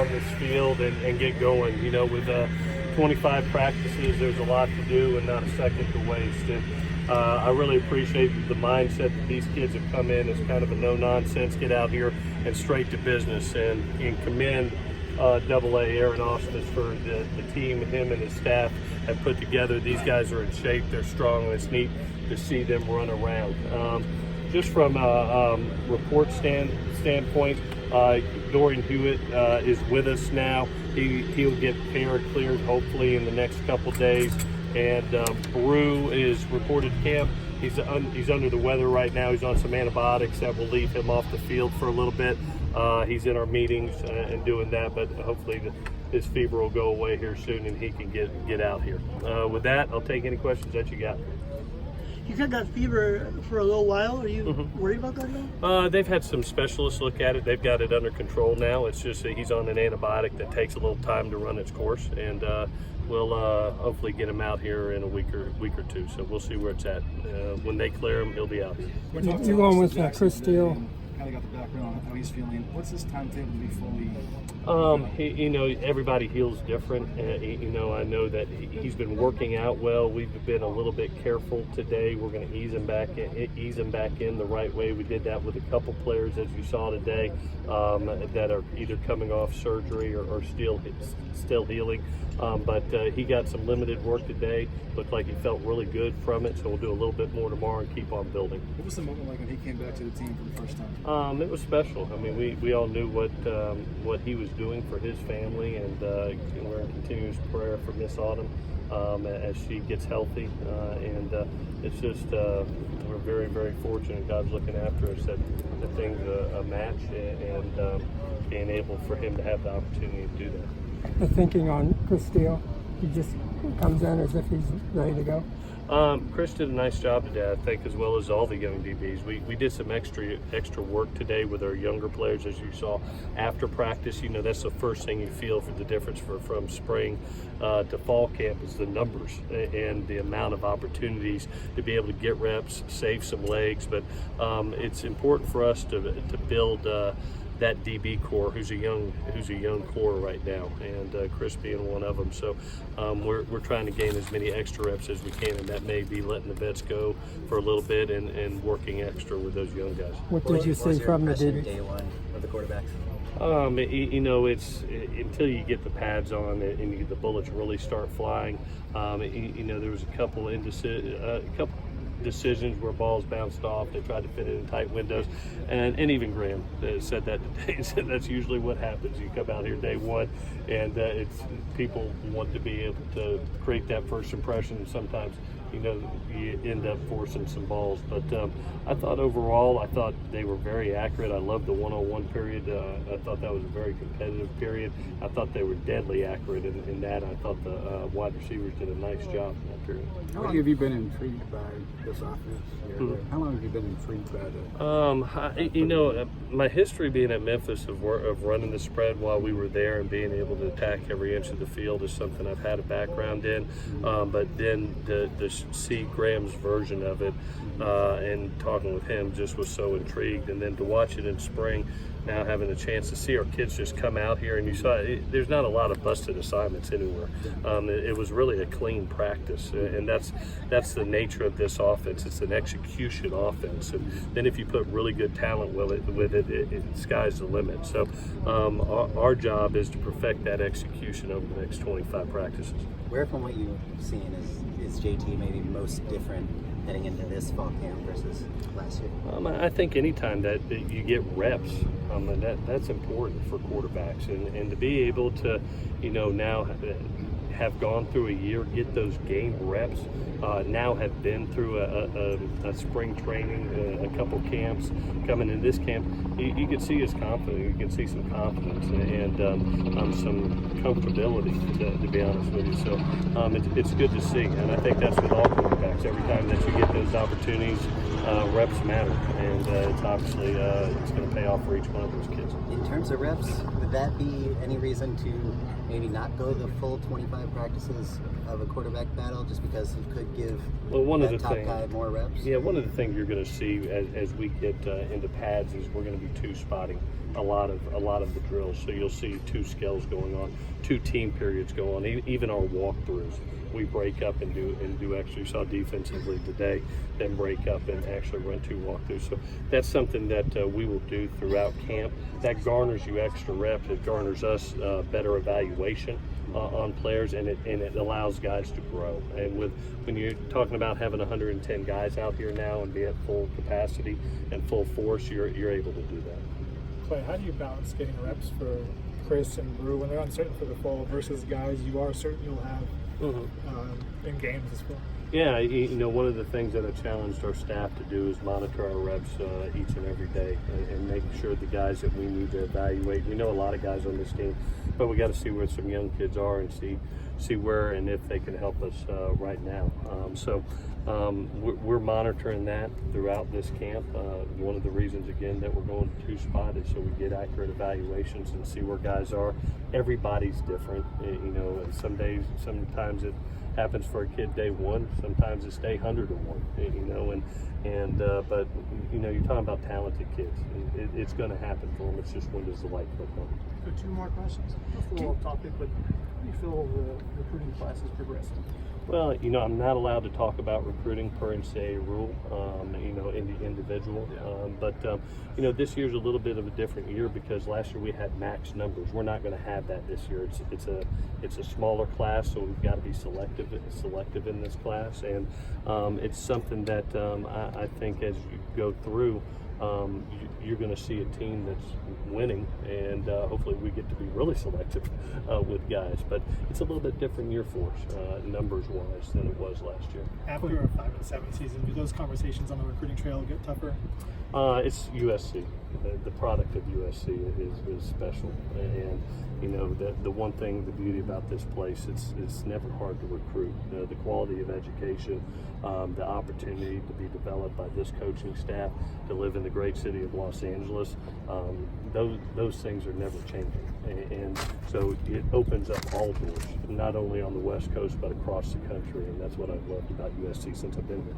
on this field and get going. You know, with 25 practices, there's a lot to do and not a second to waste. And I really appreciate the mindset that these kids have come in as kind of a no-nonsense, get out here and straight to business, and commend AA Aaron Austin for the team him and his staff have put together. These guys are in shape, they're strong, and it's neat to see them run around. Just from a report standpoint, Dorian Hewitt is with us now. He'll get cleared hopefully in the next couple days. And Peru is reported camp. He's under the weather right now. He's on some antibiotics that will leave him off the field for a little bit. He's in our meetings and doing that, but hopefully his fever will go away here soon and he can get out here. With that, I'll take any questions that you got. He's had that fever for a little while. Are you worried about that now? They've had some specialists look at it. They've got it under control now. It's just that he's on an antibiotic that takes a little time to run its course, and we'll hopefully get him out here in a week or two. So we'll see where it's at. When they clear him, he'll be out here. You're going with Chris Steele. Kind of got the background on how he's feeling. What's his timetable to be fully? You know, everybody heals different. You know, I know that he's been working out well. We've been a little bit careful today. We're going to ease him back in the right way. We did that with a couple players, as you saw today, that are either coming off surgery or still healing. But he got some limited work today. Looked like he felt really good from it, so we'll do a little bit more tomorrow and keep on building. What was the moment like when he came back to the team for the first time? It was special. I mean, we all knew what he was doing for his family, and we're in continuous prayer for Miss Autumn as she gets healthy. And it's just we're very, very fortunate. God's looking after us that the thing's a match, and being able for him to have the opportunity to do that. The thinking on Chris Steele, he just comes in as if he's ready to go. Chris did a nice job today, I think, as well as all the young DBs. We did some extra work today with our younger players, as you saw after practice. You know, that's the first thing you feel for the difference from spring to fall camp is the numbers and the amount of opportunities to be able to get reps, save some legs. But it's important for us to build that DB core, who's a young core right now, and Chris being one of them. So we're trying to gain as many extra reps as we can, and that may be letting the vets go for a little bit and working extra with those young guys. What did you see from the DB? Day one of the quarterbacks? You know, it's until you get the pads on and the bullets really start flying. You know, there was a couple decisions where balls bounced off. They tried to fit it in tight windows, and even Graham said that today. He said that's usually what happens. You come out here day one, and it's people want to be able to create that first impression, and sometimes you end up forcing some balls. But I thought overall, they were very accurate. I loved the 101 period. I thought that was a very competitive period. I thought they were deadly accurate in that. I thought the wide receivers did a nice job in that period. How long have you been intrigued by this offense? How long have you been intrigued by that? My history being at Memphis of running the spread while we were there and being able to attack every inch of the field is something I've had a background in. But then the see Graham's version of it and talking with him just was so intrigued. And then to watch it in spring, now having a chance to see our kids just come out here, and you saw there's not a lot of busted assignments anywhere. It was really a clean practice, and that's the nature of this offense. It's an execution offense, and then if you put really good talent with it, sky's the limit. So our job is to perfect that execution over the next 25 practices. Where from what you've seen is JT maybe most different heading into this fall camp versus last year? I think anytime that you get reps, that's important for quarterbacks, and to be able to, now have gone through a year, get those game reps, now have been through a spring training, a couple camps, coming in this camp, you can see his confidence. You can see some confidence and some comfortability, to be honest with you. So it's good to see, and I think that's with all quarterbacks. Every time that you get those opportunities, reps matter, and it's obviously it's going to pay off for each one of those kids. In terms of reps, with would that be any reason to maybe not go the full 25 practices of a quarterback battle just because you could give one of that the top things, guy more reps? Yeah, one of the things you're going to see as we get into pads is we're going to be two spotting a lot of the drills. So you'll see two skills going on, two team periods go on. Even our walkthroughs, we break up and do actually saw defensively today, then break up and actually run two walkthroughs. So that's something that we will do throughout camp. That garners you extra reps. It garners us better evaluation on players, and it allows guys to grow. And when you're talking about having 110 guys out here now and be at full capacity and full force, you're able to do that. Clay, how do you balance getting reps for Chris and Brew when they're uncertain for the fall versus guys you are certain you'll have in games as well? Yeah, one of the things that I challenged our staff to do is monitor our reps each and every day and make sure the guys that we need to evaluate. We know a lot of guys on this team, but we got to see where some young kids are and see where and if they can help us right now. We're monitoring that throughout this camp. One of the reasons, again, that we're going two spot is so we get accurate evaluations and see where guys are. Everybody's different, and sometimes it happens for a kid day one, sometimes it's day 101, but you're talking about talented kids. It's going to happen for them. It's just when does the light click on. So 2 more questions. Just a little off topic, but how do you feel the recruiting class is progressing? Well, I'm not allowed to talk about recruiting per NCAA rule, in the individual. But this year's a little bit of a different year because last year we had max numbers. We're not going to have that this year. It's a smaller class, so we've got to be selective in this class, and it's something that I think as you go through, you're going to see a team that's winning, and hopefully we get to be really selective with guys. But it's a little bit different year for us, numbers-wise, than it was last year. After a 5-7 season, do those conversations on the recruiting trail get tougher? It's USC. The product of USC is special, and the one thing, the beauty about this place, it's never hard to recruit. The quality of education, the opportunity to be developed by this coaching staff, to live in the great city of Los Angeles, those things are never changing, and so it opens up all doors, not only on the West Coast but across the country, and that's what I've loved about USC since I've been here.